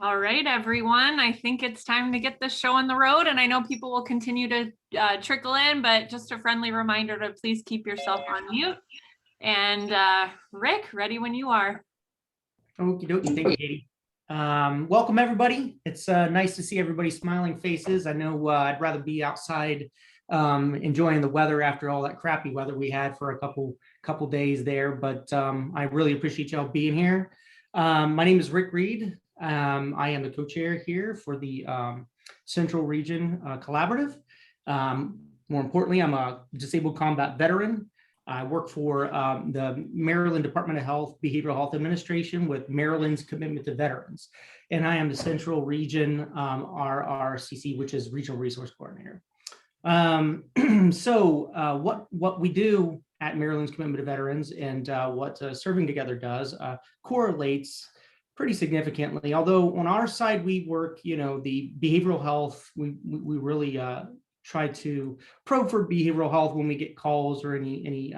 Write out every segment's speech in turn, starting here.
All right, everyone. I think it's time to get the show on the road, and I know people will continue to trickle in, but just a friendly reminder to please keep yourself on mute. And Rick, ready when you are. Okie dokie, thank you, Katie. Welcome, everybody. It's nice to see everybody's smiling faces. I know I'd rather be outside enjoying the weather after all that crappy weather we had for a couple days there, but I really appreciate y'all being here. My name is Rick Reed. I am the co-chair here for the Central Region Collaborative. More importantly, I'm a disabled combat veteran. I work for the Maryland Department of Health, Behavioral Health Administration with Maryland's Commitment to Veterans. And I am the Central Region RRCC, which is Regional Resource Coordinator. What we do at Maryland's Commitment to Veterans and what Serving Together does correlates pretty significantly. Although on our side, we work, the behavioral health, we really try to probe for behavioral health when we get calls or any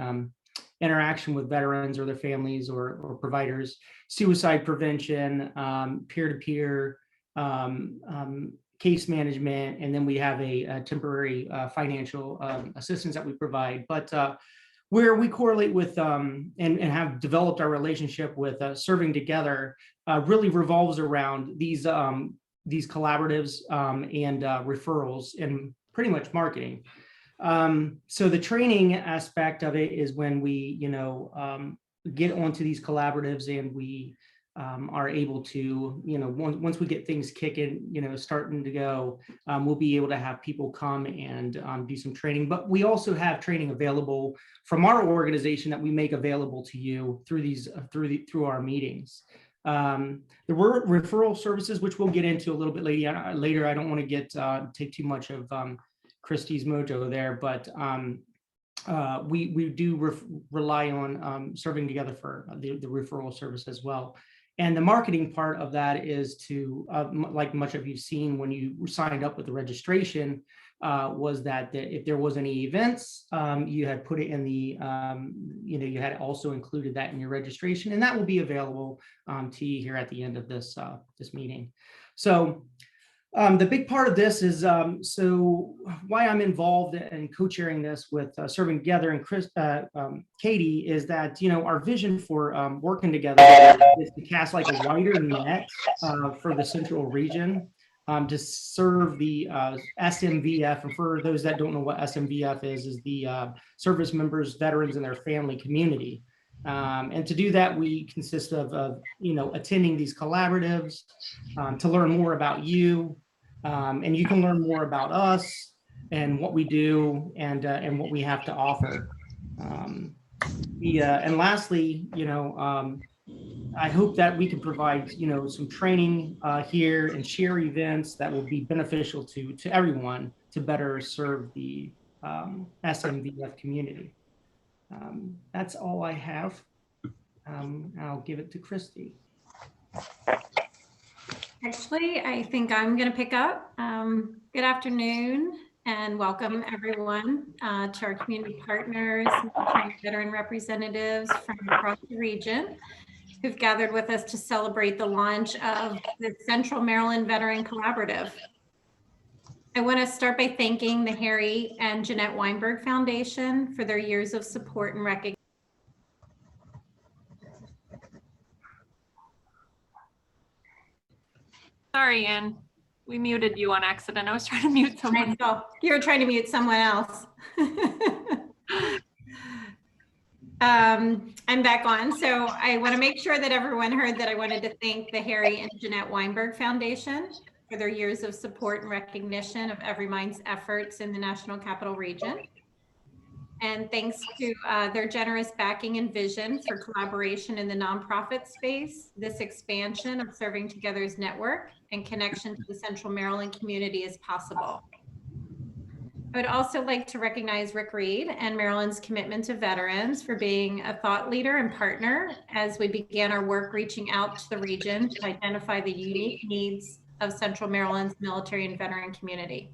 interaction with veterans or their families or providers, suicide prevention, peer-to-peer case management, and then we have a temporary financial assistance that we provide. But where we correlate with and have developed our relationship with Serving Together really revolves around these collaboratives and referrals and pretty much marketing. So the training aspect of it is when we, get onto these collaboratives and we are able to, once we get things kicking, starting to go, we'll be able to have people come and do some training. But we also have training available from our organization that we make available to you through these through our meetings. There were referral services, which we'll get into a little bit later. I don't want to take too much of Christie's mojo there, but we do rely on Serving Together for the referral service as well. And the marketing part of that is to, like much of you've seen when you signed up with the registration, was that if there was any events, you had put it in the, you had also included that in your registration, and that will be available to you here at the end of this meeting. So the big part of this is so why I'm involved in co-chairing this with Serving Together and Katie is that our vision for working together is to cast like a wider net for the Central Region to serve the SMVF. And for those that don't know what SMVF is the service members, veterans, and their family community. And to do that, we consist of attending these collaboratives to learn more about you. And you can learn more about us and what we do and what we have to offer. And lastly, I hope that we can provide some training here and share events that will be beneficial to everyone to better serve the SMVF community. That's all I have. I'll give it to Christy. Actually, I think I'm going to pick up. Good afternoon and welcome everyone to our community partners, veteran representatives from across the region who've gathered with us to celebrate the launch of the Central Maryland Veteran Collaborative. I want to start by thanking the Harry and Jeanette Weinberg Foundation for their years of support and recognition. Sorry, Ann. We muted you on accident. I was trying to mute someone. Oh, you were trying to mute someone else. I'm back on. So I want to make sure that everyone heard that I wanted to thank the Harry and Jeanette Weinberg Foundation for their years of support and recognition of EveryMind's efforts in the National Capital Region. And thanks to their generous backing and vision for collaboration in the nonprofit space, this expansion of Serving Together's network and connection to the Central Maryland community is possible. I would also like to recognize Rick Reed and Maryland's Commitment to Veterans for being a thought leader and partner as we began our work reaching out to the region to identify the unique needs of Central Maryland's military and veteran community.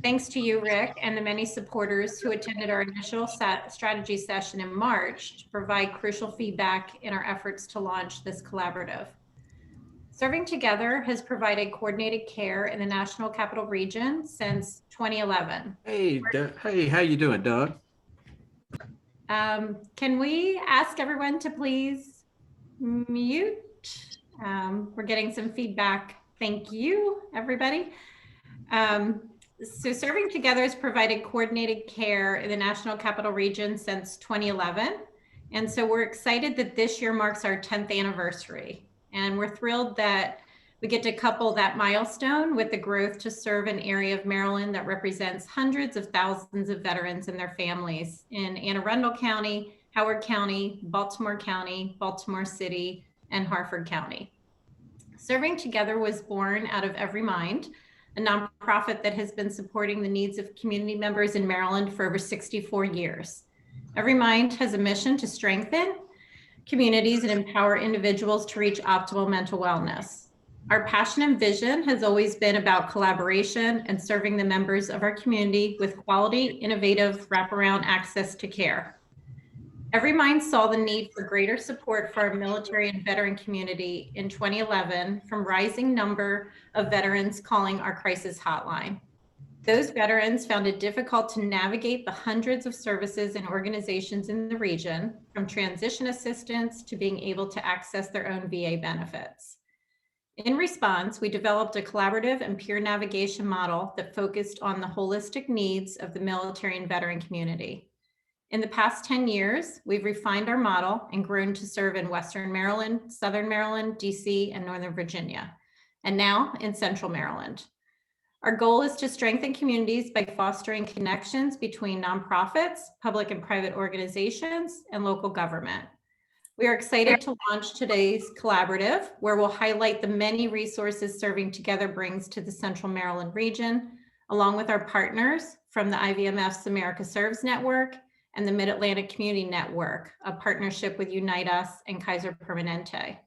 Thanks to you, Rick, and the many supporters who attended our initial strategy session in March to provide crucial feedback in our efforts to launch this collaborative. Serving Together has provided coordinated care in the National Capital Region since 2011. Hey, hey, how you doing, Doug? Can we ask everyone to please mute? We're getting some feedback. Thank you, everybody. So Serving Together has provided coordinated care in the National Capital Region since 2011. And so we're excited that this year marks our 10th anniversary. And we're thrilled that we get to couple that milestone with the growth to serve an area of Maryland that represents hundreds of thousands of veterans and their families in Anne Arundel County, Howard County, Baltimore County, Baltimore City, and Harford County. Serving Together was born out of EveryMind, a nonprofit that has been supporting the needs of community members in Maryland for over 64 years. EveryMind has a mission to strengthen communities and empower individuals to reach optimal mental wellness. Our passion and vision has always been about collaboration and serving the members of our community with quality, innovative, wraparound access to care. EveryMind saw the need for greater support for our military and veteran community in 2011 from rising number of veterans calling our crisis hotline. Those veterans found it difficult to navigate the hundreds of services and organizations in the region, from transition assistance to being able to access their own VA benefits. In response, we developed a collaborative and peer navigation model that focused on the holistic needs of the military and veteran community. In the past 10 years, we've refined our model and grown to serve in Western Maryland, Southern Maryland, DC, and Northern Virginia, and now in Central Maryland. Our goal is to strengthen communities by fostering connections between nonprofits, public and private organizations, and local government. We are excited to launch today's collaborative, where we'll highlight the many resources Serving Together brings to the Central Maryland region, along with our partners from the IVMF's America Serves Network and the Mid-Atlantic Community Network, a partnership with Unite Us and Kaiser Permanente.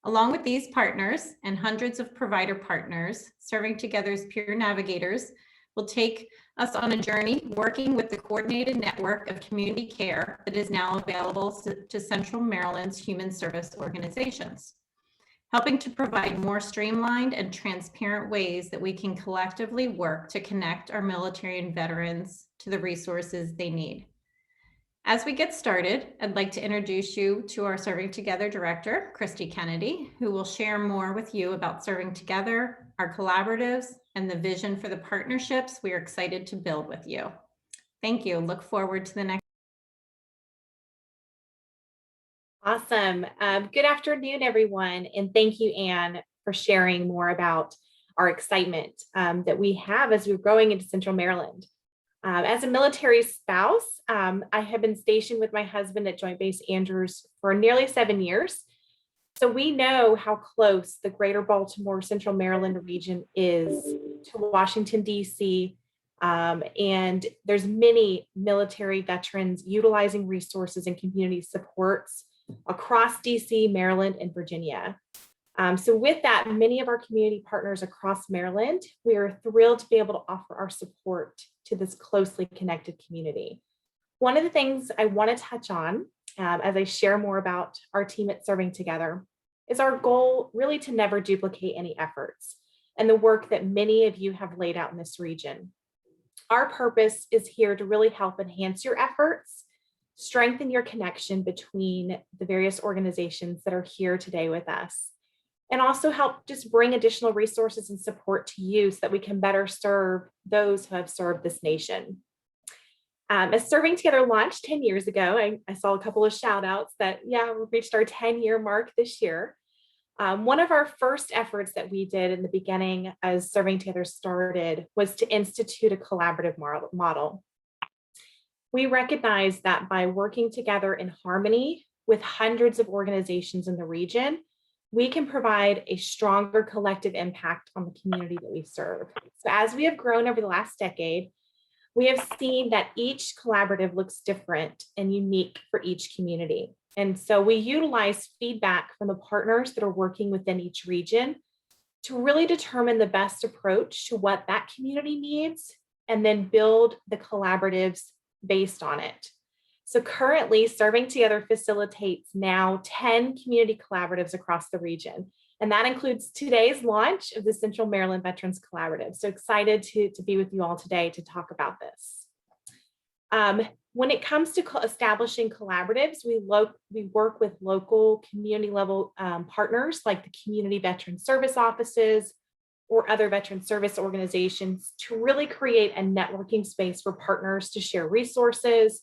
Along with these partners and hundreds of provider partners, Serving Together's peer navigators will take us on a journey working with the coordinated network of community care that is now available to Central Maryland's human service organizations, helping to provide more streamlined and transparent ways that we can collectively work to connect our military and veterans to the resources they need. As we get started, I'd like to introduce you to our Serving Together Director, Christy Kennedy, who will share more with you about Serving Together, our collaboratives, and the vision for the partnerships we are excited to build with you. Thank you. Look forward to the next. Awesome. Good afternoon, everyone. And thank you, Anne, for sharing more about our excitement that we have as we're growing into Central Maryland. As a military spouse, I have been stationed with my husband at Joint Base Andrews for nearly 7 years. So we know how close the greater Baltimore, Central Maryland region is to Washington, D.C. And there's many military veterans utilizing resources and community supports across D.C., Maryland, and Virginia. So with that, many of our community partners across Maryland, we are thrilled to be able to offer our support to this closely connected community. One of the things I want to touch on as I share more about our team at Serving Together is our goal really to never duplicate any efforts and the work that many of you have laid out in this region. Our purpose is here to really help enhance your efforts, strengthen your connection between the various organizations that are here today with us, and also help just bring additional resources and support to you so that we can better serve those who have served this nation. As Serving Together launched 10 years ago, I saw a couple of shout outs that, yeah, we reached our 10-year mark this year. One of our first efforts that we did in the beginning as Serving Together started was to institute a collaborative model. We recognized that by working together in harmony with hundreds of organizations in the region, we can provide a stronger collective impact on the community that we serve. So as we have grown over the last decade, we have seen that each collaborative looks different and unique for each community. And so we utilize feedback from the partners that are working within each region to really determine the best approach to what that community needs, and then build the collaboratives based on it. So currently, Serving Together facilitates now 10 community collaboratives across the region. And that includes today's launch of the Central Maryland Veterans Collaborative. So excited to be with you all today to talk about this. When it comes to establishing collaboratives, we work with local community level partners like the community veteran service offices or other veteran service organizations to really create a networking space for partners to share resources,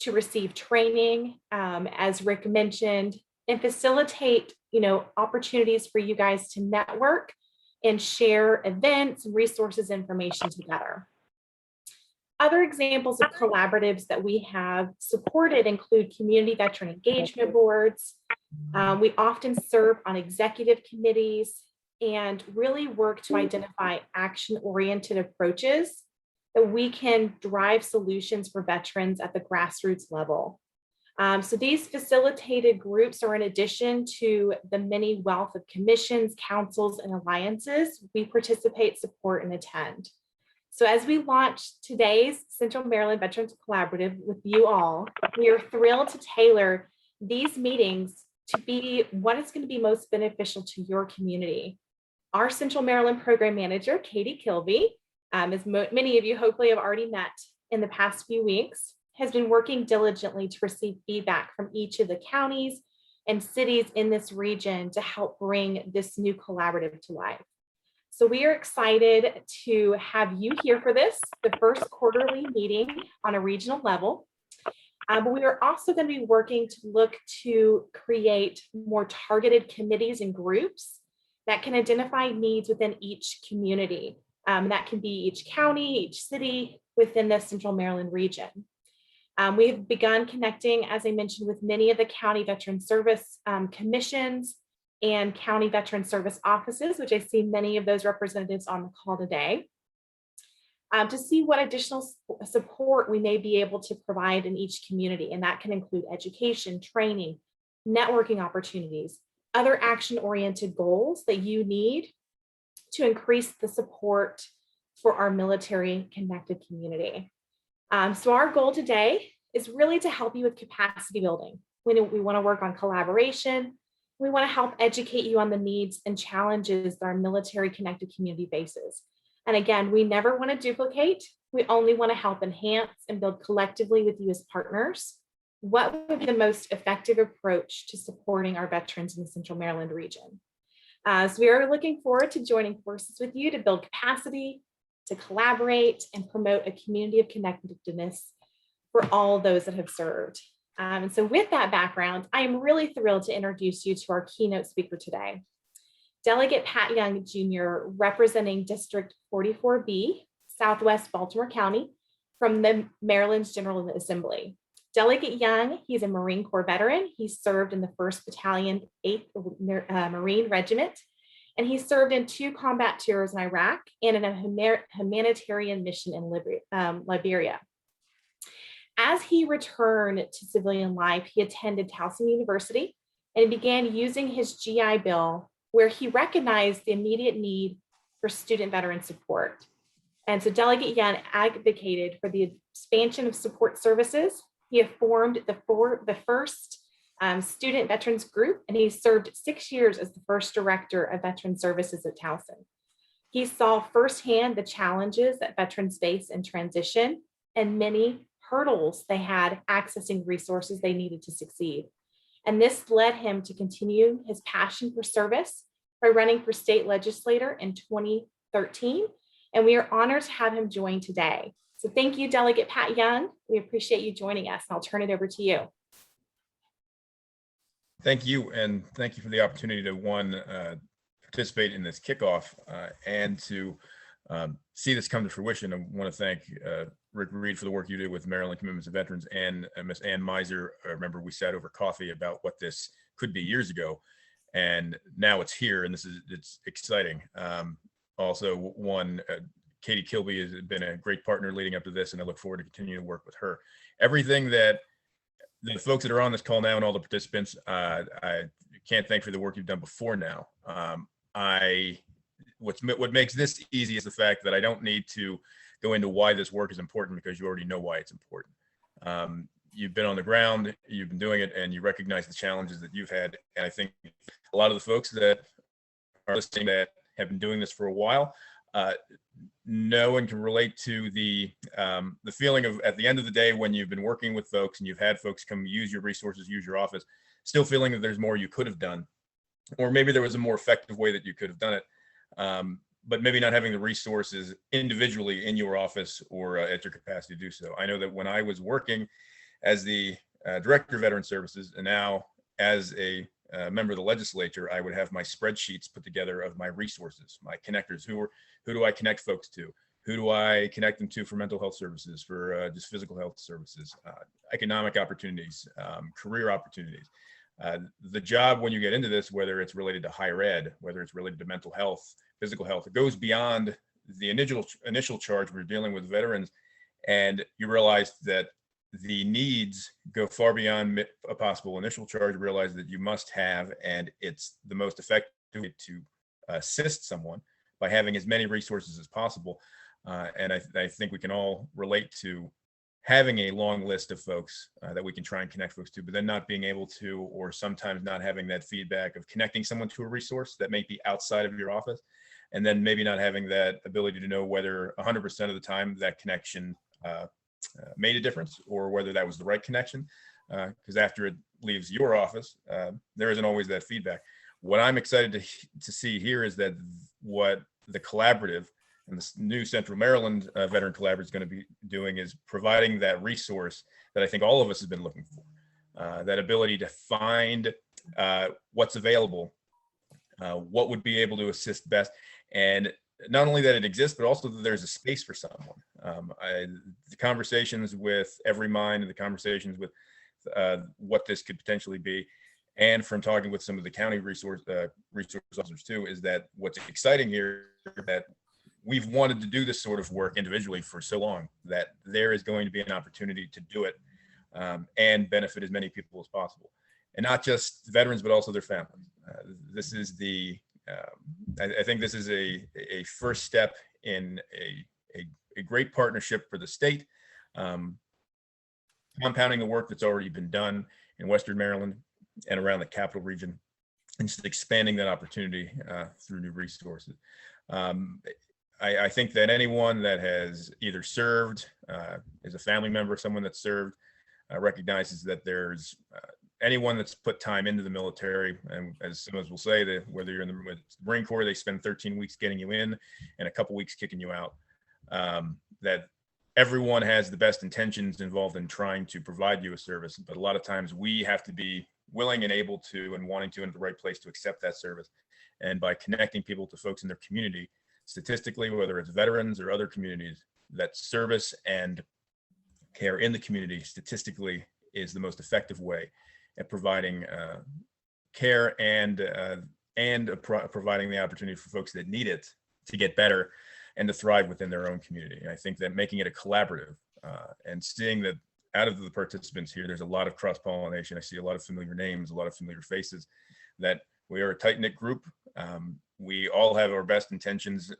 to receive training, as Rick mentioned, and facilitate, opportunities for you guys to network and share events, resources, information together. Other examples of collaboratives that we have supported include community veteran engagement boards. We often serve on executive committees and really work to identify action-oriented approaches that we can drive solutions for veterans at the grassroots level. So these facilitated groups are in addition to the many wealth of commissions, councils, and alliances we participate, support, and attend. So as we launch today's Central Maryland Veterans Collaborative with you all, we are thrilled to tailor these meetings to be what is going to be most beneficial to your community. Our Central Maryland Program Manager, Katie Kilby, as many of you hopefully have already met in the past few weeks, has been working diligently to receive feedback from each of the counties and cities in this region to help bring this new collaborative to life. So we are excited to have you here for this, the first quarterly meeting on a regional level. But we are also going to be working to look to create more targeted committees and groups that can identify needs within each community. That can be each county, each city within the Central Maryland region. We have begun connecting, as I mentioned, with many of the county veteran service commissions and county veteran service offices, which I see many of those representatives on the call today, to see what additional support we may be able to provide in each community. And that can include education, training, networking opportunities, other action-oriented goals that you need to increase the support for our military connected community. So our goal today is really to help you with capacity building. We want to work on collaboration. We want to help educate you on the needs and challenges that our military connected community faces. And again, we never want to duplicate. We only want to help enhance and build collectively with you as partners what would be the most effective approach to supporting our veterans in the Central Maryland region. So we are looking forward to joining forces with you to build capacity, to collaborate, and promote a community of connectedness for all those that have served. And so with that background, I am really thrilled to introduce you to our keynote speaker today, Delegate Pat Young Jr., representing District 44B, Southwest Baltimore County, from the Maryland's General Assembly. Delegate Young, he's a Marine Corps veteran. He served in the 1st Battalion, 8th Marine Regiment, and he served in 2 combat tours in Iraq and in a humanitarian mission in Liberia. As he returned to civilian life, he attended Towson University and began using his GI Bill, where he recognized the immediate need for student veteran support. And so Delegate Young advocated for the expansion of support services. He have formed the first student veterans group, and he served 6 years as the first director of veteran services at Towson. He saw firsthand the challenges that veterans face in transition and many hurdles they had accessing resources they needed to succeed. And this led him to continue his passion for service by running for state legislator in 2013. And we are honored to have him join today. So thank you, Delegate Pat Young. We appreciate you joining us. I'll turn it over to you. Thank you, and thank you for the opportunity to participate in this kickoff and to see this come to fruition. I want to thank Rick Reed for the work you did with Maryland Commitments to Veterans, and Ms. Ann Miser. I remember we sat over coffee about what this could be years ago, and now it's here, and it's exciting. Also, Katie Kilby has been a great partner leading up to this, and I look forward to continuing to work with her. Everything that the folks that are on this call now and all the participants, I can't thank for the work you've done before now. What makes this easy is the fact that I don't need to go into why this work is important, because you already know why it's important. you've been on the ground, you've been doing it, and you recognize the challenges that you've had. And I think a lot of the folks that are listening that have been doing this for a while know and can relate to the feeling of, at the end of the day, when you've been working with folks and you've had folks come use your resources, use your office, still feeling that there's more you could have done, or maybe there was a more effective way that you could have done it, but maybe not having the resources individually in your office or at your capacity to do so. I know that when I was working as the Director of Veteran Services, and now as a member of the legislature, I would have my spreadsheets put together of my resources, my connectors. Who do I connect folks to? Who do I connect them to for mental health services, for just physical health services, economic opportunities, career opportunities? The job, when you get into this, whether it's related to higher ed, whether it's related to mental health, physical health, it goes beyond the initial charge. We're dealing with veterans, and you realize that the needs go far beyond a possible initial charge. Realize that you must have, and it's the most effective way to assist someone by having as many resources as possible. And I think we can all relate to having a long list of folks that we can try and connect folks to, but then not being able to, or sometimes not having that feedback of connecting someone to a resource that may be outside of your office, and then maybe not having that ability to know whether 100% of the time that connection made a difference, or whether that was the right connection, because after it leaves your office, there isn't always that feedback. What I'm excited to see here is that what the collaborative and the new Central Maryland Veteran Collaborative is going to be doing is providing that resource that I think all of us have been looking for, that ability to find what's available, what would be able to assist best, and not only that it exists, but also that there's a space for someone. The conversations with EveryMind and the conversations with what this could potentially be, and from talking with some of the county resource officers too, is that what's exciting here, that we've wanted to do this sort of work individually for so long, that there is going to be an opportunity to do it and benefit as many people as possible. And not just veterans, but also their families. This is the, I think this is a first step in a great partnership for the state, compounding the work that's already been done in Western Maryland and around the capital region, and just expanding that opportunity through new resources. I think that anyone that has either served, is a family member of someone that served, recognizes that there's anyone that's put time into the military, and as some of us will say, that whether you're in the Marine Corps, they spend 13 weeks getting you in and a couple weeks kicking you out, that everyone has the best intentions involved in trying to provide you a service, but a lot of times we have to be willing and able to and wanting to in the right place to accept that service. And by connecting people to folks in their community, statistically, whether it's veterans or other communities, that service and care in the community statistically is the most effective way at providing care and providing the opportunity for folks that need it to get better and to thrive within their own community. And I think that making it a collaborative and seeing that out of the participants here, there's a lot of cross-pollination. I see a lot of familiar names, a lot of familiar faces, that we are a tight-knit group. We all have our best intentions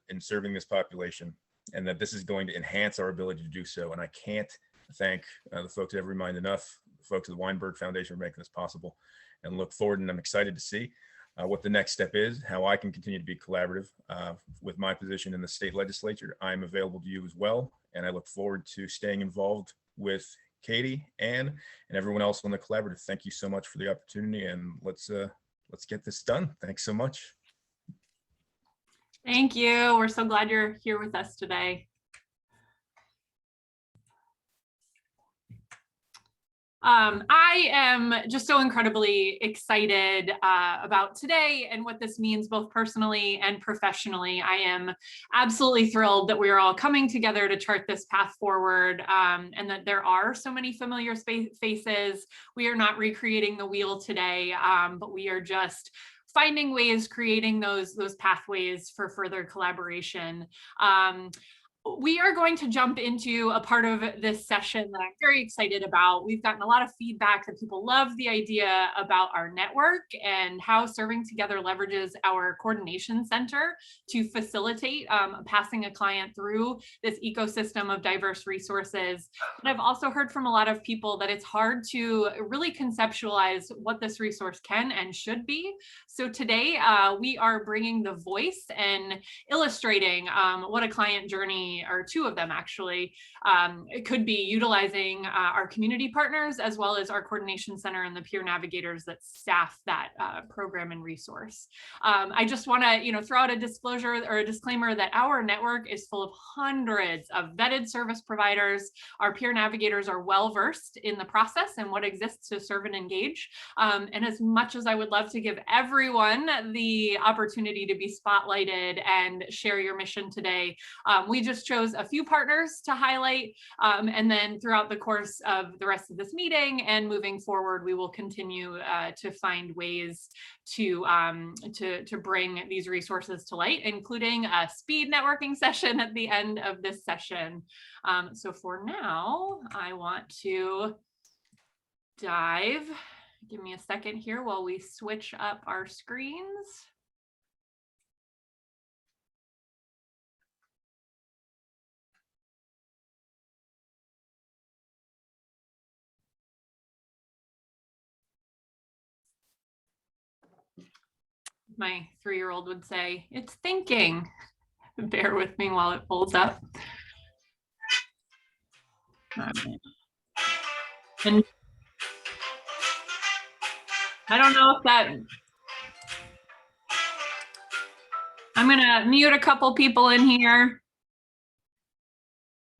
in serving this population, and that this is going to enhance our ability to do so. And I can't thank the folks at EveryMind enough, the folks at the Weinberg Foundation for making this possible, and look forward, and I'm excited to see what the next step is, how I can continue to be collaborative with my position in the state legislature. I'm available to you as well, and I look forward to staying involved with Katie, Ann, and everyone else on the collaborative. Thank you so much for the opportunity, and let's get this done. Thanks so much. Thank you. We're so glad you're here with us today. I am just so incredibly excited about today and what this means both personally and professionally. I am absolutely thrilled that we are all coming together to chart this path forward, and that there are so many familiar faces. We are not recreating the wheel today, but we are just finding ways, creating those pathways for further collaboration. We are going to jump into a part of this session that I'm very excited about. We've gotten a lot of feedback that people love the idea about our network and how Serving Together leverages our coordination center to facilitate passing a client through this ecosystem of diverse resources. But I've also heard from a lot of people that it's hard to really conceptualize what this resource can and should be. So today we are bringing the voice and illustrating what a client journey, or two of them actually, it could be utilizing our community partners as well as our coordination center and the peer navigators that staff that program and resource. I just want to throw out a disclosure or a disclaimer that our network is full of hundreds of vetted service providers. Our peer navigators are well versed in the process and what exists to serve and engage. And as much as I would love to give everyone the opportunity to be spotlighted and share your mission today, we just chose a few partners to highlight, and then throughout the course of the rest of this meeting and moving forward, we will continue to find ways to bring these resources to light, including a speed networking session at the end of this session. So for now, I want to dive. Give me a second here while we switch up our screens. My 3-year-old would say, it's thinking. Bear with me while it pulls up. And I don't know if that, I'm gonna mute a couple people in here.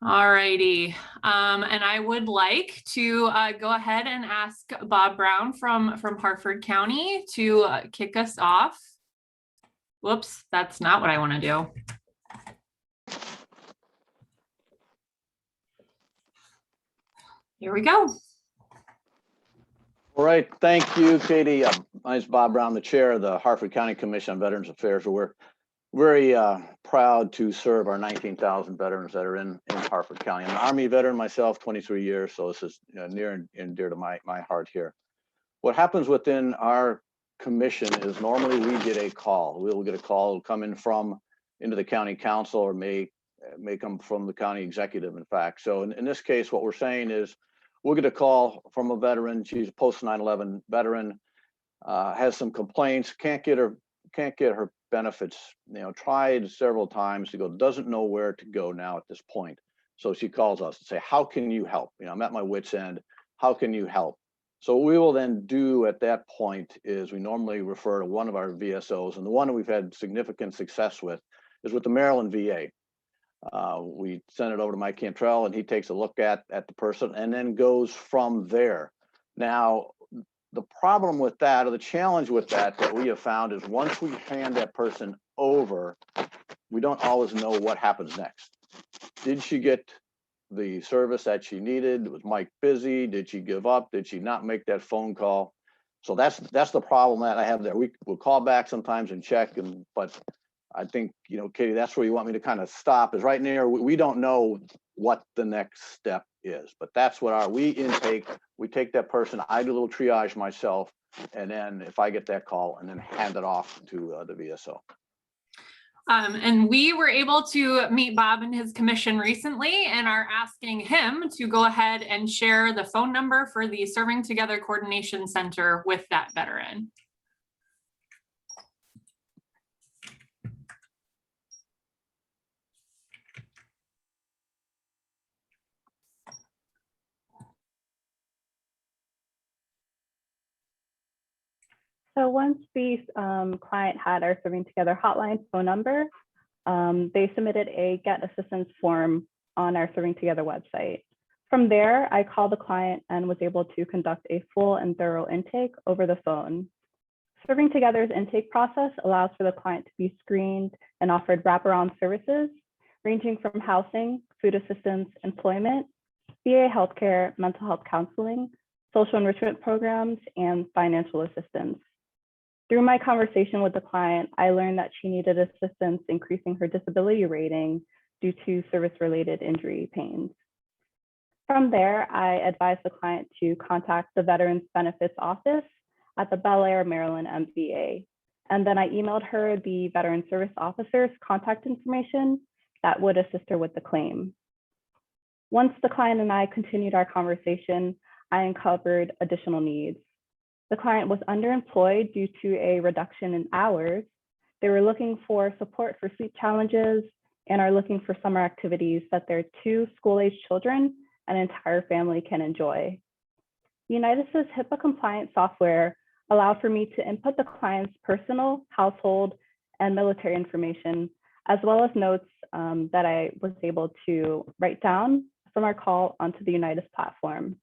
All righty, and I would like to go ahead and ask Bob Brown from Harford County to kick us off. Whoops, that's not what I want to do. Here we go. All right, thank you, Katie. My name is Bob Brown, the chair of the Harford County Commission on Veterans Affairs. We're very proud to serve our 19,000 veterans that are in Harford County. I'm an Army veteran myself, 23 years, so this is near and dear to my heart here. What happens within our commission is normally we get a call. We'll get a call, it'll come in into the county council, or may come from the county executive, in fact. So in this case, what we're saying is we'll get a call from a veteran. She's a post 9/11 veteran, has some complaints, can't get her benefits, tried several times to go, doesn't know where to go now at this point. So she calls us and say, how can you help? I'm at my wit's end. How can you help? So what we will then do at that point is we normally refer to one of our VSOs, and the one that we've had significant success with is with the Maryland VA. We send it over to Mike Cantrell, and he takes a look at the person and then goes from there. Now, the problem with that, or the challenge with that we have found, is once we hand that person over, we don't always know what happens next. Did she get the service that she needed? Was Mike busy? Did she give up? Did she not make that phone call? So that's the problem that I have there. We'll call back sometimes and check, but I think, Katie, that's where you want me to kind of stop, is right now we don't know what the next step is, but that's what we intake. We take that person, I do a little triage myself, and then if I get that call, and then hand it off to the VSO. And we were able to meet Bob and his commission recently, and are asking him to go ahead and share the phone number for the Serving Together Coordination Center with that veteran. So once the client had our Serving Together hotline phone number, they submitted a Get Assistance form on our Serving Together website. From there, I called the client and was able to conduct a full and thorough intake over the phone. Serving Together's intake process allows for the client to be screened and offered wraparound services, ranging from housing, food assistance, employment, VA healthcare, mental health counseling, social enrichment programs, and financial assistance. Through my conversation with the client, I learned that she needed assistance increasing her disability rating due to service-related injury pains. From there, I advised the client to contact the Veterans Benefits Office at the Bel Air, Maryland MVA. And then I emailed her the Veteran Service Officer's contact information that would assist her with the claim. Once the client and I continued our conversation, I uncovered additional needs. The client was underemployed due to a reduction in hours. They were looking for support for sleep challenges and are looking for summer activities that their 2 school-age children and entire family can enjoy. Unitas's HIPAA-compliant software allowed for me to input the client's personal, household, and military information, as well as notes that I was able to write down from our call onto the Unitas platform.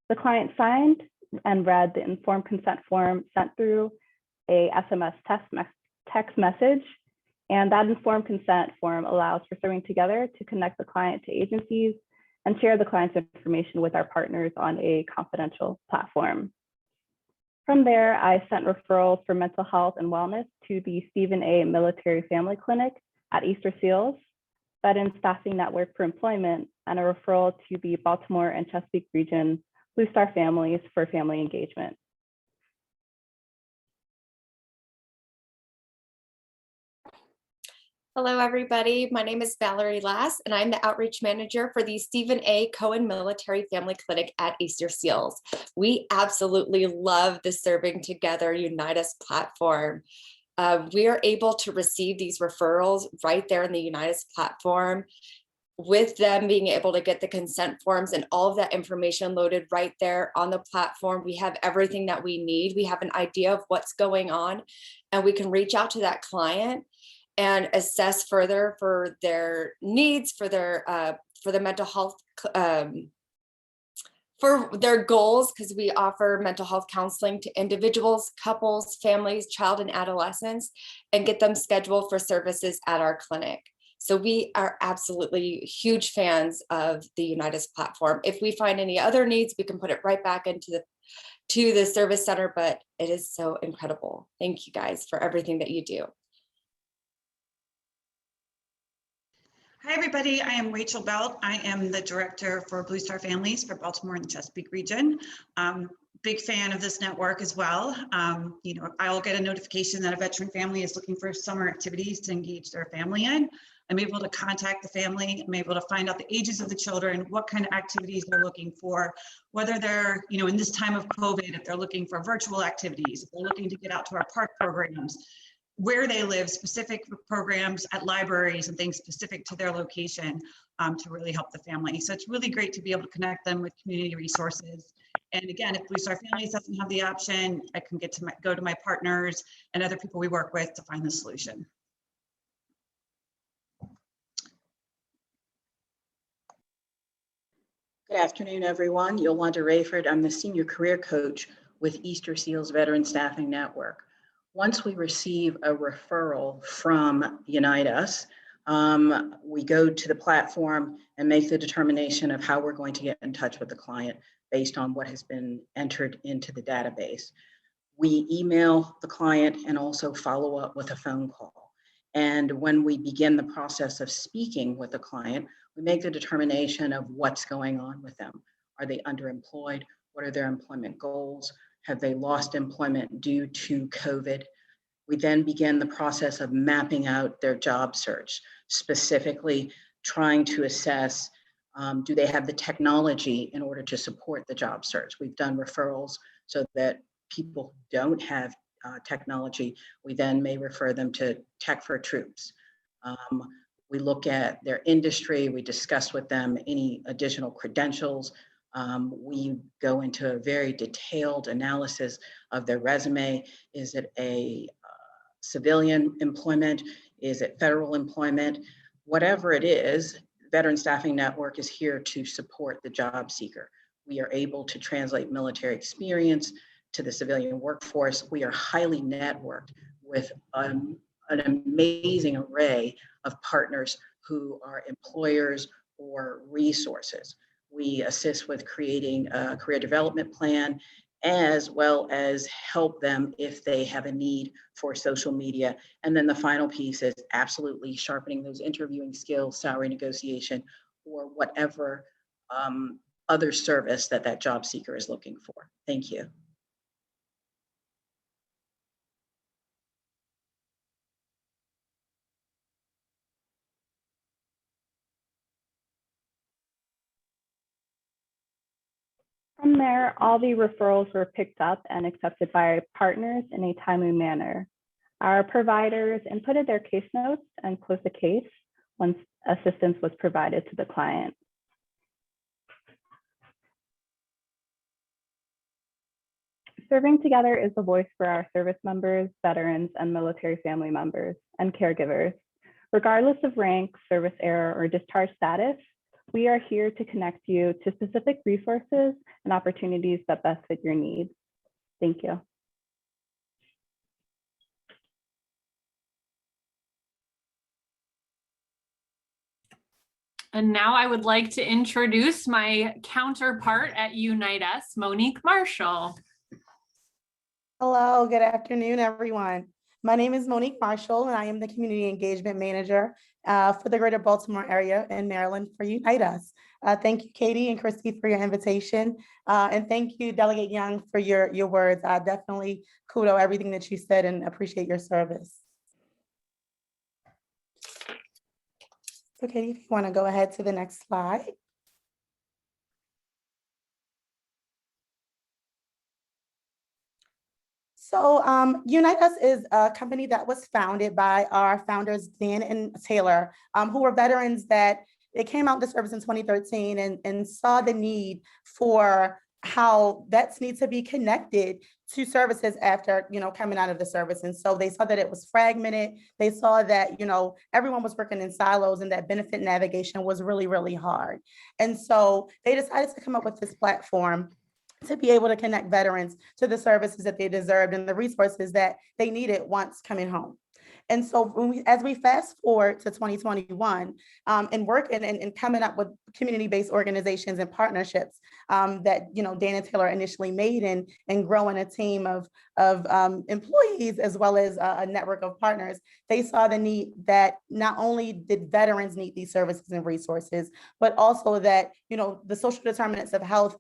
The client signed and read the informed consent form sent through a SMS text message, and that informed consent form allows for ServingTogether to connect the client to agencies and share the client's information with our partners on a confidential platform. From there, I sent referrals for mental health and wellness to the Stephen A. Military Family Clinic at Easter Seals, Veteran Staffing Network for Employment, and a referral to the Baltimore and Chesapeake region Blue Star Families for family engagement. Hello, everybody. My name is Valerie Lass, and I'm the outreach manager for the Stephen A. Cohen Military Family Clinic at Easter Seals. We absolutely love the ServingTogether Unitas platform. We are able to receive these referrals right there in the Unitas platform, with them being able to get the consent forms and all of that information loaded right there on the platform. We have everything that we need. We have an idea of what's going on, and we can reach out to that client and assess further for their needs, for their mental health, for their goals, because we offer mental health counseling to individuals, couples, families, child and adolescents, and get them scheduled for services at our clinic. So we are absolutely huge fans of the Unitas platform. If we find any other needs, we can put it right back into the service center, but it is so incredible. Thank you guys for everything that you do. Hi, everybody. I am Rachel Belt. I am the director for Blue Star Families for Baltimore and Chesapeake region. Big fan of this network as well. I'll get a notification that a veteran family is looking for summer activities to engage their family in. I'm able to contact the family. I'm able to find out the ages of the children, what kind of activities they're looking for, whether they're, in this time of COVID, if they're looking for virtual activities, if they're looking to get out to our park programs, where they live, specific programs at libraries and things specific to their location to really help the family. So it's really great to be able to connect them with community resources. And again, if Blue Star Families doesn't have the option, I can go to my partners and other people we work with to find the solution. Good afternoon, everyone. Yolanda Rayford. I'm the Senior Career Coach with Easter Seals Veteran Staffing Network. Once we receive a referral from Unitas, we go to the platform and make the determination of how we're going to get in touch with the client based on what has been entered into the database. We email the client and also follow up with a phone call. And when we begin the process of speaking with the client, we make the determination of what's going on with them. Are they underemployed? What are their employment goals? Have they lost employment due to COVID? We then begin the process of mapping out their job search, specifically trying to assess, do they have the technology in order to support the job search? We've done referrals so that people who don't have technology, we then may refer them to Tech for Troops. We look at their industry, we discuss with them any additional credentials. We go into a very detailed analysis of their resume. Is it a civilian employment? Is it federal employment? Whatever it is, Veteran Staffing Network is here to support the job seeker. We are able to translate military experience to the civilian workforce. We are highly networked with an amazing array of partners who are employers or resources. We assist with creating a career development plan as well as help them if they have a need for social media. And then the final piece is absolutely sharpening those interviewing skills, salary negotiation, or whatever other service that that job seeker is looking for. Thank you. From there, all the referrals were picked up and accepted by our partners in a timely manner. Our providers inputted their case notes and closed the case once assistance was provided to the client. Serving Together is the voice for our service members, veterans, and military family members and caregivers. Regardless of rank, service era, or discharge status, we are here to connect you to specific resources and opportunities that best fit your needs. Thank you. And now I would like to introduce my counterpart at Unite Us, Monique Marshall. Hello, good afternoon, everyone. My name is Monique Marshall, and I am the Community Engagement Manager for the Greater Baltimore area in Maryland for Unite Us. Thank you, Katie and Christy, for your invitation. And thank you, Delegate Young, for your words. I definitely kudo everything that you said and appreciate your service. So Katie, if you want to go ahead to the next slide. So Unite Us is a company that was founded by our founders, Dan and Taylor, who were veterans that they came out to service in 2013 and saw the need for how vets need to be connected to services after, coming out of the service. And so they saw that it was fragmented. They saw that, everyone was working in silos and that benefit navigation was really, really hard. And so they decided to come up with this platform to be able to connect veterans to the services that they deserved and the resources that they needed once coming home. And so as we fast forward to 2021 and working and coming up with community-based organizations and partnerships that Dan and Taylor initially made and growing a team of employees as well as a network of partners, they saw the need that not only did veterans need these services and resources, but also that the social determinants of health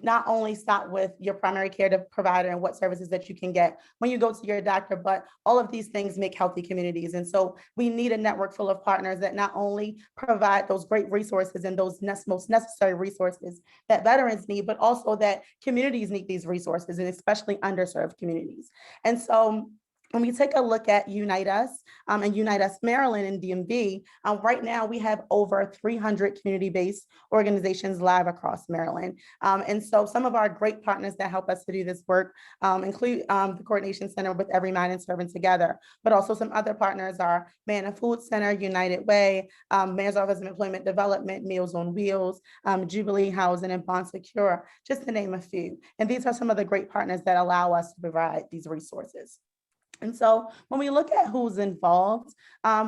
not only stop with your primary care provider and what services that you can get when you go to your doctor, but all of these things make healthy communities. And so we need a network full of partners that not only provide those great resources and those most necessary resources that veterans need, but also that communities need these resources, and especially underserved communities. And so when we take a look at Unite Us and Unite Us Maryland and DMV, right now we have over 300 community-based organizations live across Maryland. And so some of our great partners that help us to do this work include the Coordination Center with EveryMind and Serving Together, but also some other partners are Manna Food Center, United Way, Mayor's Office of Employment Development, Meals on Wheels, Jubilee Housing, and Bond Secure, just to name a few. And these are some of the great partners that allow us to provide these resources. And so when we look at who's involved,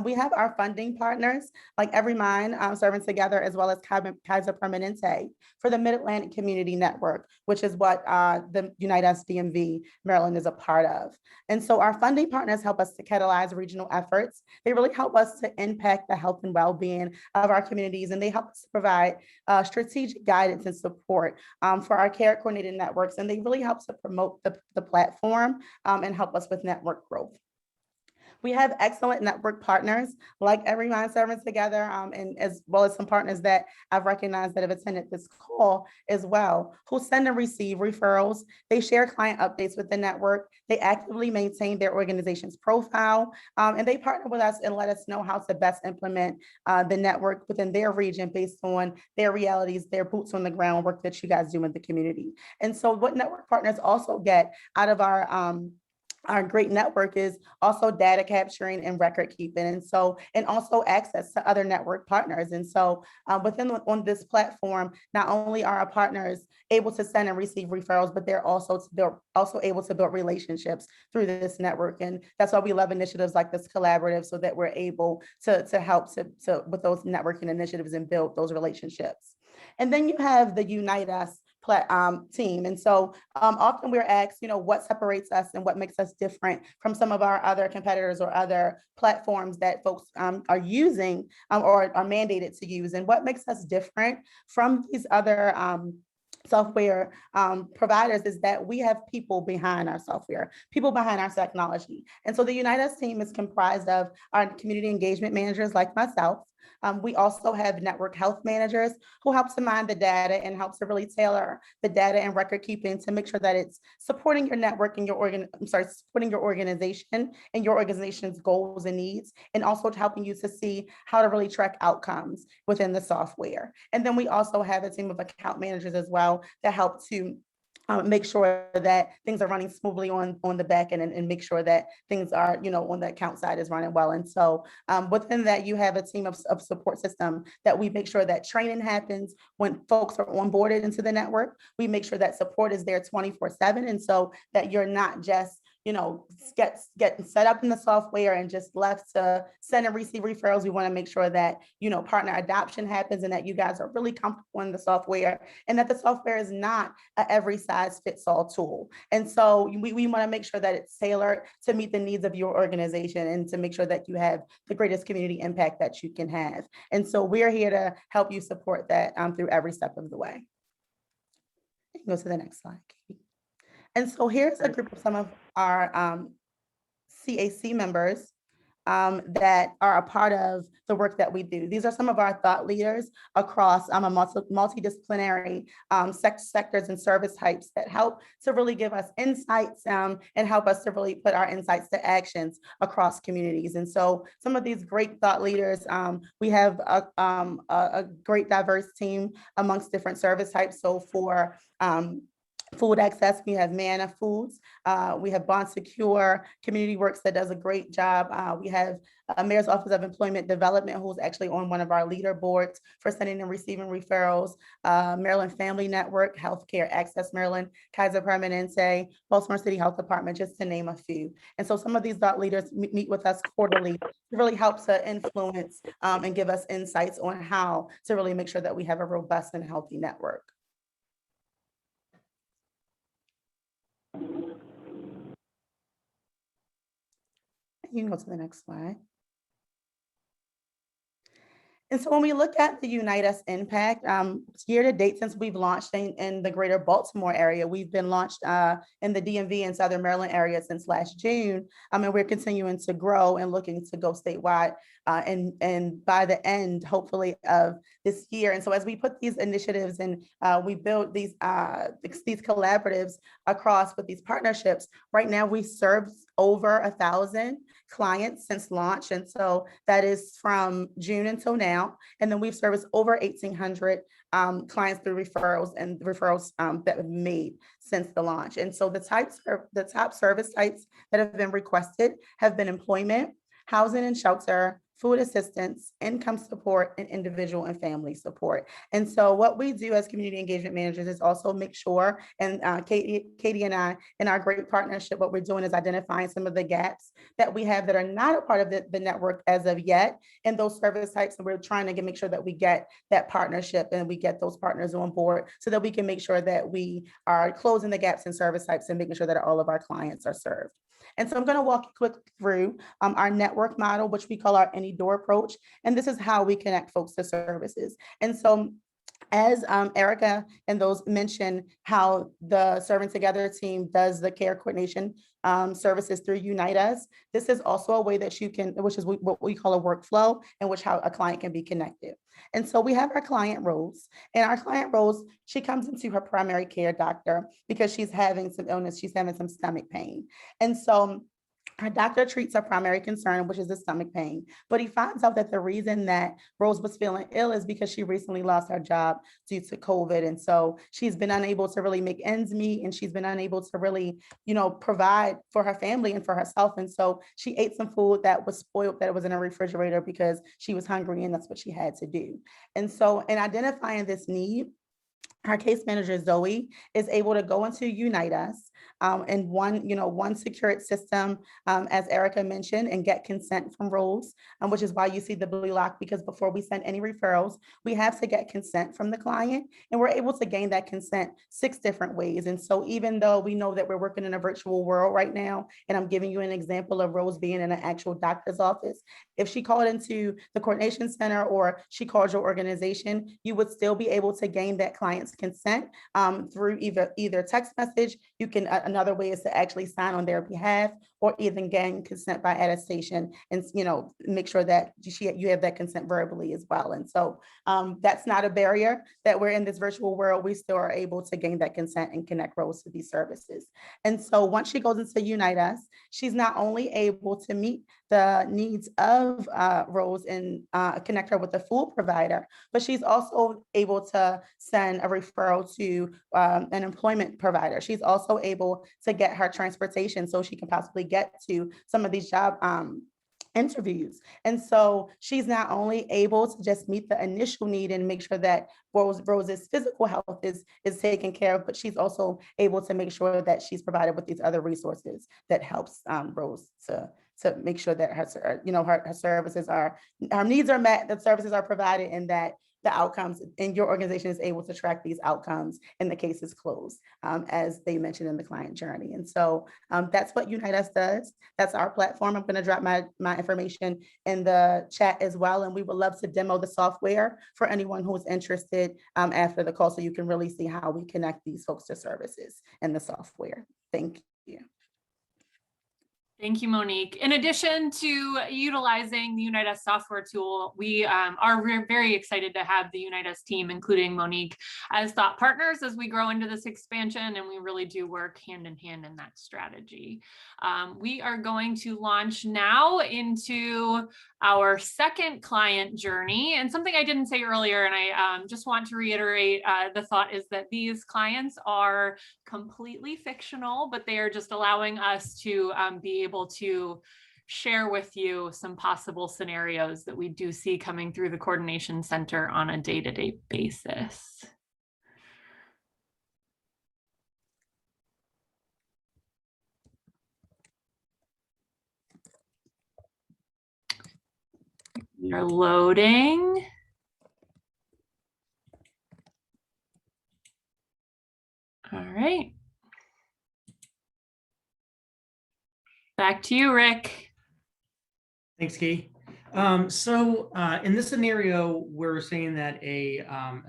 we have our funding partners like EveryMind, Serving Together, as well as Kaiser Permanente for the Mid-Atlantic Community Network, which is what the Unite Us DMV Maryland is a part of. And so our funding partners help us to catalyze regional efforts. They really help us to impact the health and well-being of our communities, and they help us to provide strategic guidance and support for our care coordinated networks. And they really help to promote the platform and help us with network growth. We have excellent network partners like EveryMind, Serving Together, and as well as some partners that I've recognized that have attended this call as well, who send and receive referrals. They share client updates with the network. They actively maintain their organization's profile, and they partner with us and let us know how to best implement the network within their region based on their realities, their boots on the ground work that you guys do in the community. And so what network partners also get out of our great network is also data capturing and record keeping, and also access to other network partners. And so on this platform, not only are our partners able to send and receive referrals, but they're also able to build relationships through this network. And that's why we love initiatives like this collaborative, so that we're able to help with those networking initiatives and build those relationships. And then you have the Unite Us team. And so often we're asked, what separates us and what makes us different from some of our other competitors or other platforms that folks are using or are mandated to use, and what makes us different from these other software providers is that we have people behind our software, people behind our technology. And so the Unite Us team is comprised of our community engagement managers like myself. We also have network health managers who helps to mine the data and helps to really tailor the data and record keeping to make sure that it's supporting your network and supporting your organization and your organization's goals and needs, and also helping you to see how to really track outcomes within the software. And then we also have a team of account managers as well that help to make sure that things are running smoothly on the back end, and make sure that things are, on the account side is running well. And so within that, you have a team of support system that we make sure that training happens when folks are onboarded into the network. We make sure that support is there 24/7. And so that you're not just getting set up in the software and just left to send and receive referrals. We want to make sure that, partner adoption happens and that you guys are really comfortable in the software, and that the software is not a every size fits all tool. And so we want to make sure that it's tailored to meet the needs of your organization and to make sure that you have the greatest community impact that you can have. And so we're here to help you support that through every step of the way. You can go to the next slide, Katie. And so here's a group of some of our CAC members that are a part of the work that we do. These are some of our thought leaders across a multidisciplinary sectors and service types that help to really give us insights and help us to really put our insights to actions across communities. And so some of these great thought leaders, we have a great diverse team amongst different service types. So for food access, we have Manna Foods. We have Bond Secure, Community Works that does a great job. We have Mayor's Office of Employment Development, who's actually on one of our leaderboards for sending and receiving referrals. Maryland Family Network, Healthcare Access Maryland, Kaiser Permanente, Baltimore City Health Department, just to name a few. And so some of these thought leaders meet with us quarterly to really help to influence and give us insights on how to really make sure that we have a robust and healthy network. You can go to the next slide. And so when we look at the Unite Us impact, year to date, since we've launched in the greater Baltimore area, we've been launched in the DMV and Southern Maryland area since last June. And we're continuing to grow and looking to go statewide and by the end, hopefully, of this year. And so as we put these initiatives and we build these collaboratives across with these partnerships, right now we serve over 1,000 clients since launch. And so that is from June until now. And then we've serviced over 1,800 clients through referrals that we've made since the launch. And so the top service types that have been requested have been employment, housing and shelter, food assistance, income support, and individual and family support. And so what we do as community engagement managers is also make sure, and Katie and I, in our great partnership, what we're doing is identifying some of the gaps that we have that are not a part of the network as of yet in those service types. And we're trying to make sure that we get that partnership and we get those partners on board so that we can make sure that we are closing the gaps in service types and making sure that all of our clients are served. And so I'm going to walk you quickly through our network model, which we call our any door approach. And this is how we connect folks to services. And so as Erica and those mentioned how the ServingTogether team does the care coordination services through Unite Us, this is also a way that you can, which is what we call a workflow, in which how a client can be connected. And so we have our client Rose, and our client Rose, she comes into her primary care doctor because she's having some illness, she's having some stomach pain. And so her doctor treats her primary concern, which is the stomach pain, but he finds out that the reason that Rose was feeling ill is because she recently lost her job due to COVID. And so she's been unable to really make ends meet, and she's been unable to really, provide for her family and for herself. And so she ate some food that was spoiled, that was in her refrigerator because she was hungry, and that's what she had to do. And so in identifying this need, Our case manager, Zoe, is able to go into Unite Us in one secured system, as Erica mentioned, and get consent from roles, which is why you see the blue lock, because before we send any referrals, we have to get consent from the client, and we're able to gain that consent 6 different ways. And so even though we know that we're working in a virtual world right now, and I'm giving you an example of Rose being in an actual doctor's office, if she called into the coordination center or she called your organization, you would still be able to gain that client's consent through either text message. You can another way is to actually sign on their behalf, or even gain consent by attestation, and make sure that you have that consent verbally as well. And so that's not a barrier, that we're in this virtual world. We still are able to gain that consent and connect Rose to these services. And so once she goes into Unite Us, she's not only able to meet the needs of Rose and connect her with a full provider, but she's also able to send a referral to an employment provider. She's also able to get her transportation so she can possibly get to some of these job interviews. And so she's not only able to just meet the initial need and make sure that Rose's physical health is taken care of, but she's also able to make sure that she's provided with these other resources that helps Rose to make sure that her services her needs are met, that services are provided, and that the outcomes and your organization is able to track these outcomes and the cases closed, as they mentioned in the client journey. And so that's what Unite Us does. That's our platform. I'm going to drop my information in the chat as well. And we would love to demo the software for anyone who is interested after the call, so you can really see how we connect these folks to services and the software. Thank you. Thank you, Monique. In addition to utilizing the Unite Us software tool, we are very excited to have the Unite Us team, including Monique, as thought partners as we grow into this expansion, and we really do work hand in hand in that strategy. We are going to launch now into our second client journey, and something I didn't say earlier, and I just want to reiterate the thought is that these clients are completely fictional, but they are just allowing us to be able to share with you some possible scenarios that we do see coming through the coordination center on a day-to-day basis. We are loading. All right. Back to you, Rick. Thanks, Kay. So in this scenario, we're saying that a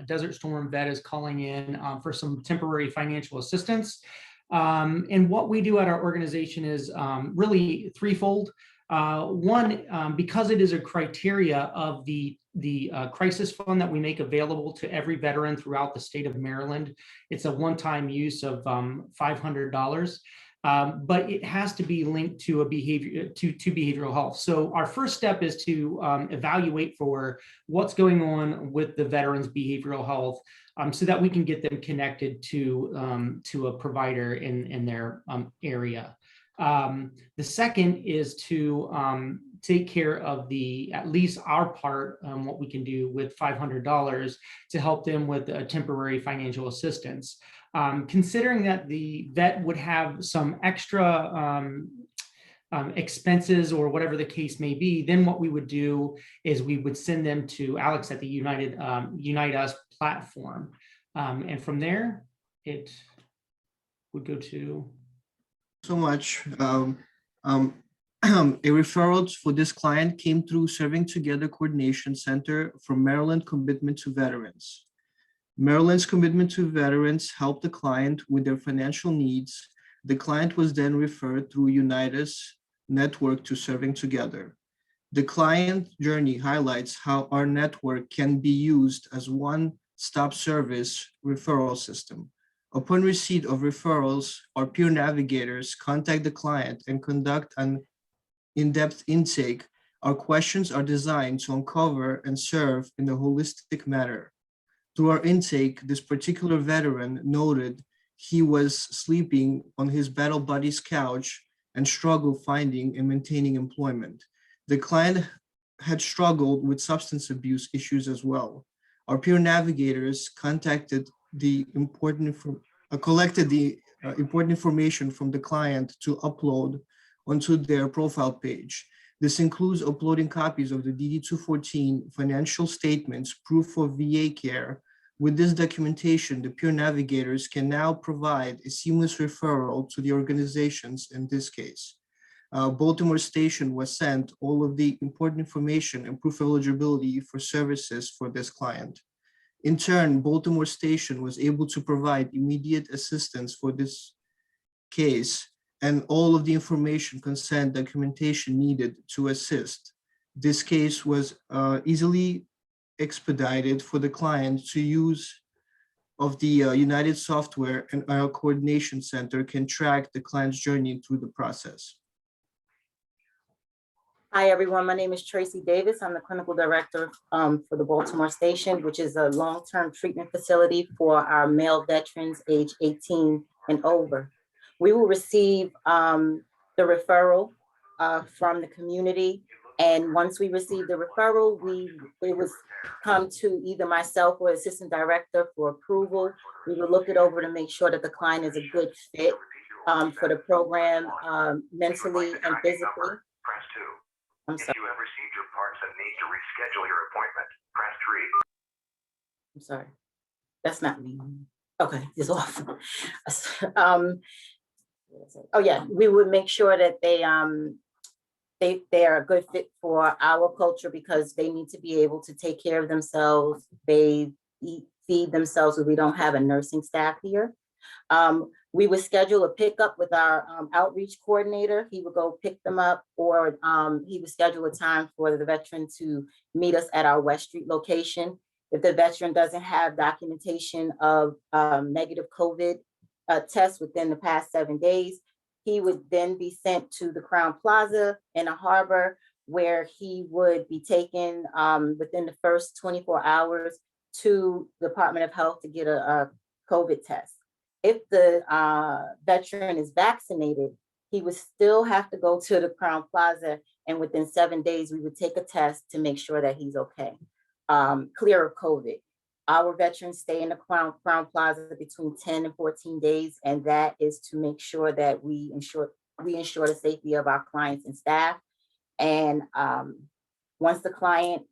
Desert Storm vet is calling in for some temporary financial assistance. And what we do at our organization is really threefold. One, because it is a criteria of the crisis fund that we make available to every veteran throughout the state of Maryland, it's a one-time use of $500. But it has to be linked to a behavioral health. So our first step is to evaluate for what's going on with the veteran's behavioral health, so that we can get them connected to a provider in their area. The second is to take care of at least our part, what we can do with $500 to help them with a temporary financial assistance. Considering that the vet would have some extra expenses or whatever the case may be, then what we would do is we would send them to Alex at the Unite Us platform. And from there, it would go to. So much. A referral for this client came through Serving Together Coordination Center from Maryland Commitment to Veterans. Maryland's Commitment to Veterans helped the client with their financial needs. The client was then referred through Unite Us network to Serving Together. The client journey highlights how our network can be used as one-stop service referral system. Upon receipt of referrals, our peer navigators contact the client and conduct an in-depth intake. Our questions are designed to uncover and serve in a holistic manner. Through our intake, this particular veteran noted he was sleeping on his battle buddy's couch and struggled finding and maintaining employment. The client had struggled with substance abuse issues as well. Our peer navigators contacted the collected the important information from the client to upload onto their profile page. This includes uploading copies of the DD-214 financial statements, proof of VA care. With this documentation, the peer navigators can now provide a seamless referral to the organizations in this case. Baltimore Station was sent all of the important information and proof of eligibility for services for this client. In turn, Baltimore Station was able to provide immediate assistance for this case and all of the information, consent, documentation needed to assist. This case was easily expedited for the client to use of the United software, and our coordination center can track the client's journey through the process. Hi, everyone. My name is Tracy Davis. I'm the clinical director for the Baltimore Station, which is a long-term treatment facility for our male veterans age 18 and over. We will receive the referral from the community. And once we receive the referral, it was come to either myself or assistant director for approval. We will look it over to make sure that the client is a good fit for the program mentally and physically. I'm sorry. If you have received your parts and need to reschedule your appointment, press 3. I'm sorry. That's not me. Okay, it's off. Oh yeah, we would make sure that they are a good fit for our culture because they need to be able to take care of themselves. They eat, feed themselves, so we don't have a nursing staff here. We would schedule a pickup with our outreach coordinator. He would go pick them up, or he would schedule a time for the veteran to meet us at our West Street location. If the veteran doesn't have documentation of negative COVID tests within the past 7 days, he would then be sent to the Crown Plaza in the harbor, where he would be taken within the first 24 hours to the Department of Health to get a COVID test. If the veteran is vaccinated, he would still have to go to the Crown Plaza, and within 7 days, we would take a test to make sure that he's okay, clear of COVID. Our veterans stay in the Crown Plaza between 10 and 14 days, and that is to make sure that we ensure the safety of our clients and staff. And once the client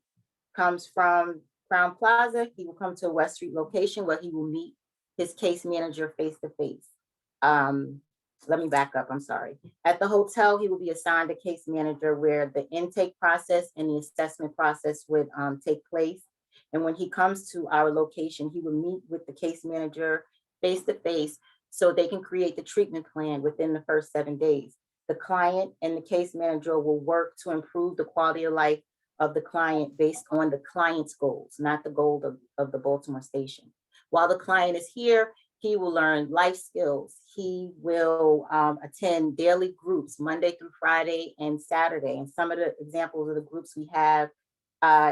comes from Crown Plaza, he will come to a West Street location where he will meet his case manager face to face. Let me back up, I'm sorry. At the hotel, he will be assigned a case manager where the intake process and the assessment process would take place. And when he comes to our location, he will meet with the case manager face to face so they can create the treatment plan within the first 7 days. The client and the case manager will work to improve the quality of life of the client based on the client's goals, not the goal of the Baltimore Station. While the client is here, he will learn life skills. He will attend daily groups Monday through Friday and Saturday. And some of the examples of the groups we have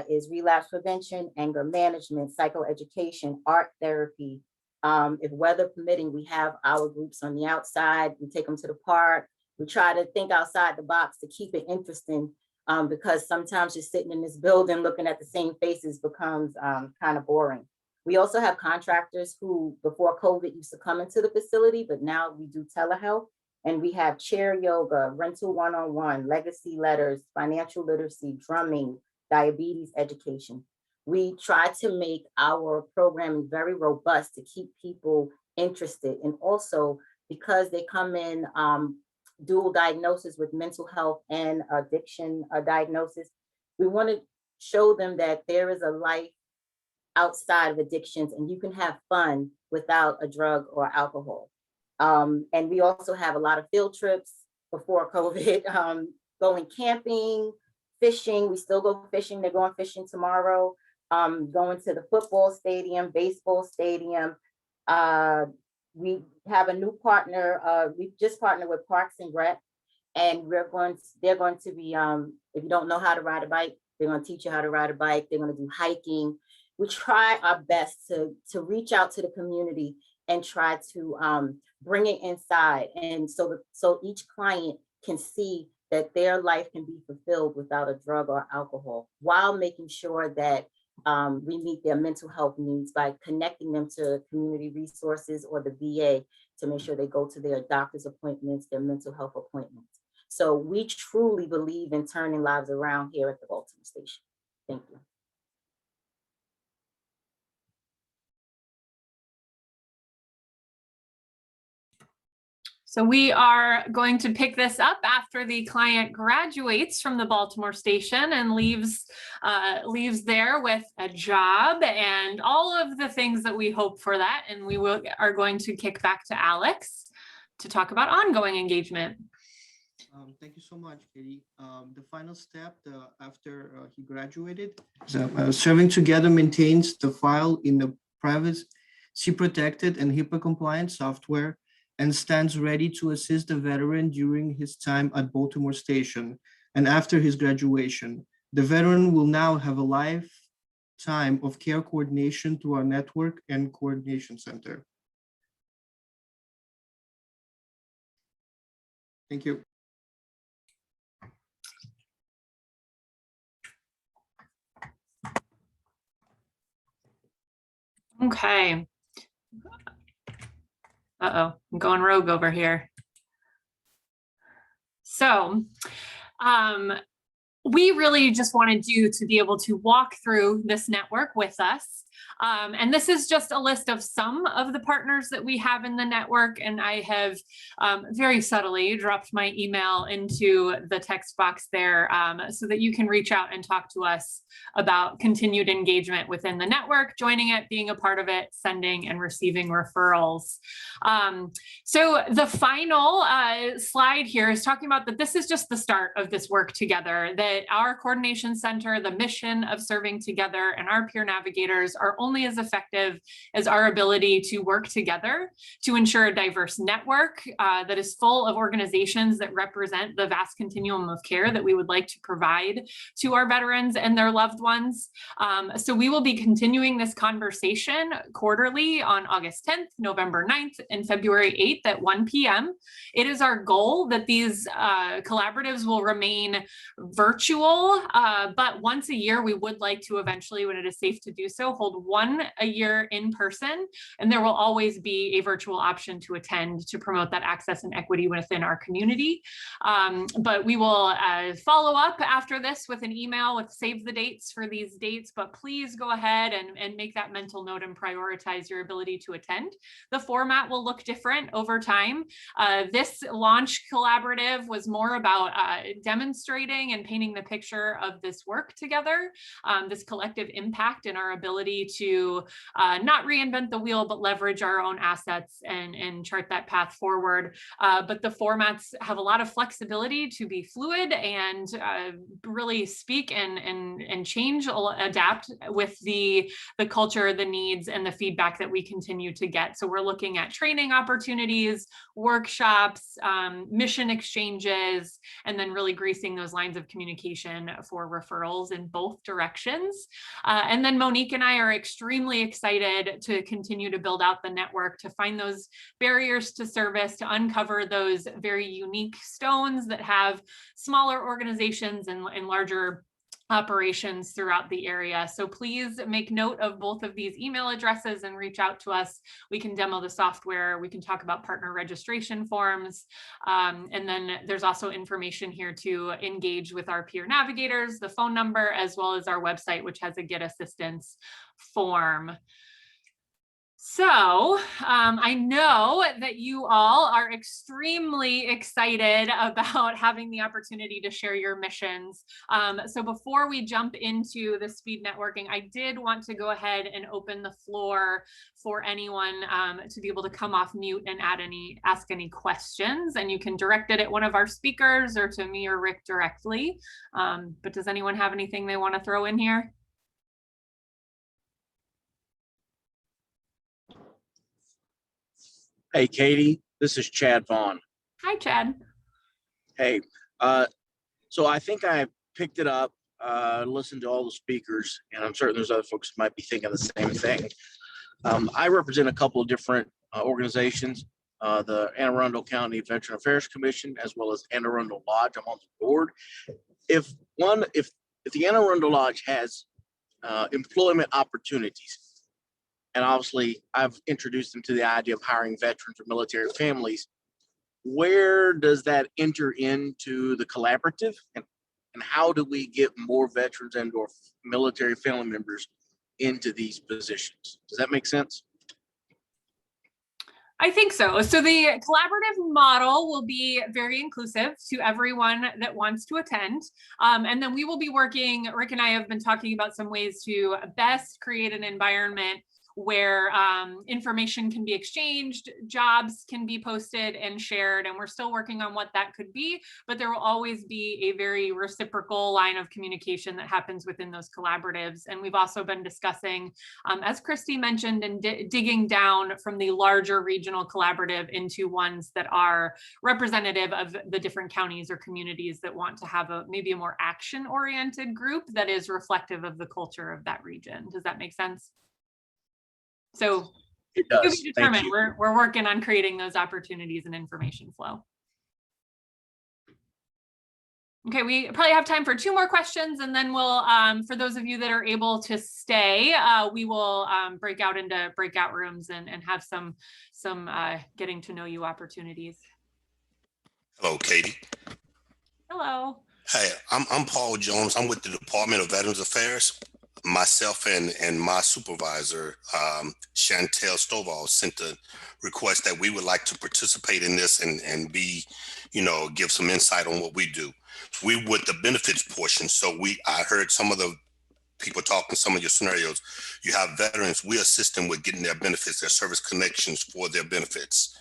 is relapse prevention, anger management, psychoeducation, art therapy. If weather permitting, we have our groups on the outside. We take them to the park. We try to think outside the box to keep it interesting because sometimes just sitting in this building looking at the same faces becomes kind of boring. We also have contractors who before COVID used to come into the facility, but now we do telehealth, and we have chair yoga, rental one-on-one, legacy letters, financial literacy, drumming, diabetes education. We try to make our programming very robust to keep people interested. And also because they come in dual diagnosis with mental health and addiction diagnosis, we want to show them that there is a life outside of addictions and you can have fun without a drug or alcohol. And we also have a lot of field trips before COVID, going camping, fishing. We still go fishing. They're going fishing tomorrow. Going to the football stadium, baseball stadium. We have a new partner. We just partnered with Parks and Rec, and they're going to be, if you don't know how to ride a bike, they're going to teach you how to ride a bike. They're going to do hiking. We try our best to reach out to the community and try to bring it inside. And so each client can see that their life can be fulfilled without a drug or alcohol, while making sure that we meet their mental health needs by connecting them to community resources or the VA to make sure they go to their doctor's appointments, their mental health appointments. So we truly believe in turning lives around here at the Baltimore station. Thank you. So we are going to pick this up after the client graduates from the Baltimore station and leaves there with a job and all of the things that we hope for that. And we are going to kick back to Alex to talk about ongoing engagement. Thank you so much, Katie. The final step after he graduated, Serving Together maintains the file in the privacy protected and HIPAA compliant software and stands ready to assist the veteran during his time at Baltimore Station and after his graduation. The veteran will now have a lifetime of care coordination through our network and coordination center. Thank you. Okay. Uh-oh, I'm going rogue over here. So, we really just wanted you to be able to walk through this network with us. And this is just a list of some of the partners that we have in the network. And I have very subtly dropped my email into the text box there so that you can reach out and talk to us about continued engagement within the network, joining it, being a part of it, sending and receiving referrals. So the final slide here is talking about that this is just the start of this work together, that our coordination center, the mission of Serving Together, and our peer navigators are only as effective as our ability to work together to ensure a diverse network that is full of organizations that represent the vast continuum of care that we would like to provide to our veterans and their loved ones. So we will be continuing this conversation quarterly on August 10th, November 9th, and February 8th at 1 p.m. It is our goal that these collaboratives will remain virtual, but once a year, we would like to eventually, when it is safe to do so, hold one a year in person, and there will always be a virtual option to attend to promote that access and equity within our community. But we will follow up after this with an email with save the dates for these dates, but please go ahead and make that mental note and prioritize your ability to attend. The format will look different over time. This launch collaborative was more about demonstrating and painting the picture of this work together, this collective impact and our ability to not reinvent the wheel, but leverage our own assets and chart that path forward. But the formats have a lot of flexibility to be fluid and really speak and change, adapt with the culture, the needs, and the feedback that we continue to get. So we're looking at training opportunities, workshops, mission exchanges, and then really greasing those lines of communication for referrals in both directions. And then Monique and I are extremely excited to continue to build out the network, to find those barriers to service, to uncover those very unique stones that have smaller organizations and larger operations throughout the area. So please make note of both of these email addresses and reach out to us. We can demo the software. We can talk about partner registration forms. And then there's also information here to engage with our peer navigators, the phone number, as well as our website, which has a get assistance form. So I know that you all are extremely excited about having the opportunity to share your missions. So before we jump into the speed networking, I did want to go ahead and open the floor for anyone to be able to come off mute and ask any questions. And you can direct it at one of our speakers or to me or Rick directly. But does anyone have anything they want to throw in here? Hey, Katie, this is Chad Vaughn. Hi, Chad. Hey, so I think I picked it up, listened to all the speakers, and I'm certain there's other folks who might be thinking the same thing. I represent a couple of different organizations, the Anne Arundel County Veteran Affairs Commission, as well as Anne Arundel Lodge. I'm on the board. If the Anne Arundel Lodge has employment opportunities. And obviously, I've introduced them to the idea of hiring veterans or military families. Where does that enter into the collaborative? And how do we get more veterans and or military family members into these positions? Does that make sense? I think so. So the collaborative model will be very inclusive to everyone that wants to attend. And then we will be working, Rick and I have been talking about some ways to best create an environment where information can be exchanged, jobs can be posted and shared, and we're still working on what that could be, but there will always be a very reciprocal line of communication that happens within those collaboratives. And we've also been discussing, as Christy mentioned, and digging down from the larger regional collaborative into ones that are representative of the different counties or communities that want to have maybe a more action-oriented group that is reflective of the culture of that region. Does that make sense? So it does. To be determined, we're working on creating those opportunities and information flow. Okay, we probably have time for 2 more questions, and then we'll, for those of you that are able to stay, we will break out into breakout rooms and have some getting to know you opportunities. Hello, Katie. Hello. Hey, I'm Paul Jones. I'm with the Department of Veterans Affairs. Myself and my supervisor, Chantel Stovall, sent a request that we would like to participate in this and be, give some insight on what we do. We with the benefits portion. So I heard some of the people talking, some of your scenarios. You have veterans, we assist them with getting their benefits, their service connections for their benefits,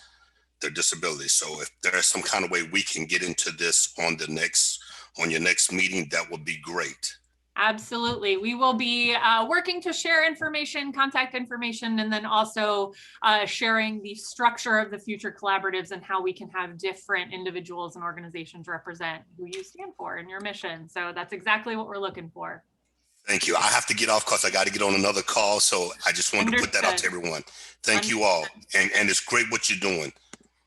their disabilities. So if there is some kind of way we can get into this on your next meeting, that would be great. Absolutely. We will be working to share information, contact information, and then also sharing the structure of the future collaboratives and how we can have different individuals and organizations represent who you stand for in your mission. So that's exactly what we're looking for. Thank you. I have to get off because I got to get on another call. So I just wanted to put that out to everyone. Thank you all. And it's great what you're doing.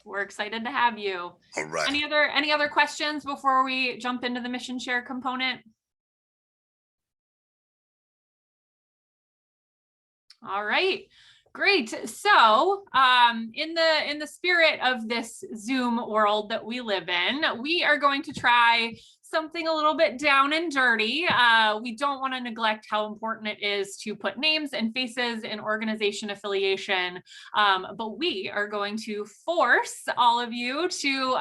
We're excited to have you. All right. Any other questions before we jump into the mission share component? All right, great. So in the spirit of this Zoom world that we live in, we are going to try something a little bit down and dirty. We don't want to neglect how important it is to put names and faces and organization affiliation, but we are going to force all of you to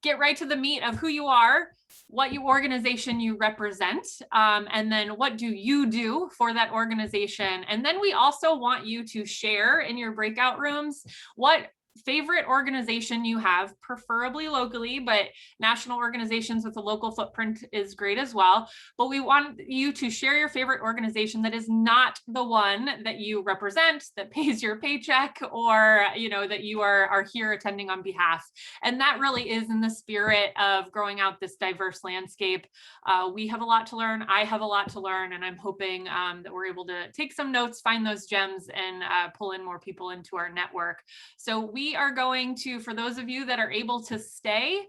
get right to the meat of who you are, what organization you represent, and then what do you do for that organization. And then we also want you to share in your breakout rooms what favorite organization you have, preferably locally, but national organizations with a local footprint is great as well. But we want you to share your favorite organization that is not the one that you represent, that pays your paycheck, or that you are here attending on behalf. And that really is in the spirit of growing out this diverse landscape. We have a lot to learn. I have a lot to learn, and I'm hoping that we're able to take some notes, find those gems, and pull in more people into our network. So we are going to, for those of you that are able to stay,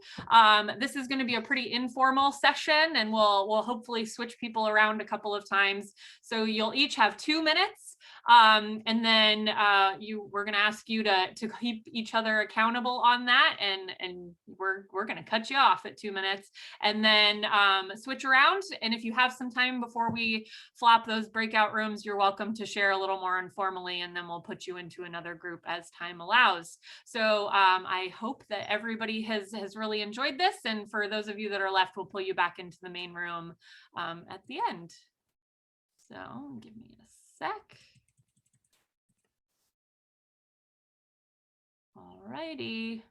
this is going to be a pretty informal session, and we'll hopefully switch people around a couple of times. So you'll each have 2 minutes. And then we're going to ask you to keep each other accountable on that, and we're going to cut you off at 2 minutes, and then switch around. And if you have some time before we flop those breakout rooms, you're welcome to share a little more informally, and then we'll put you into another group as time allows. So I hope that everybody has really enjoyed this, and for those of you that are left, we'll pull you back into the main room at the end. So give me a sec. All righty.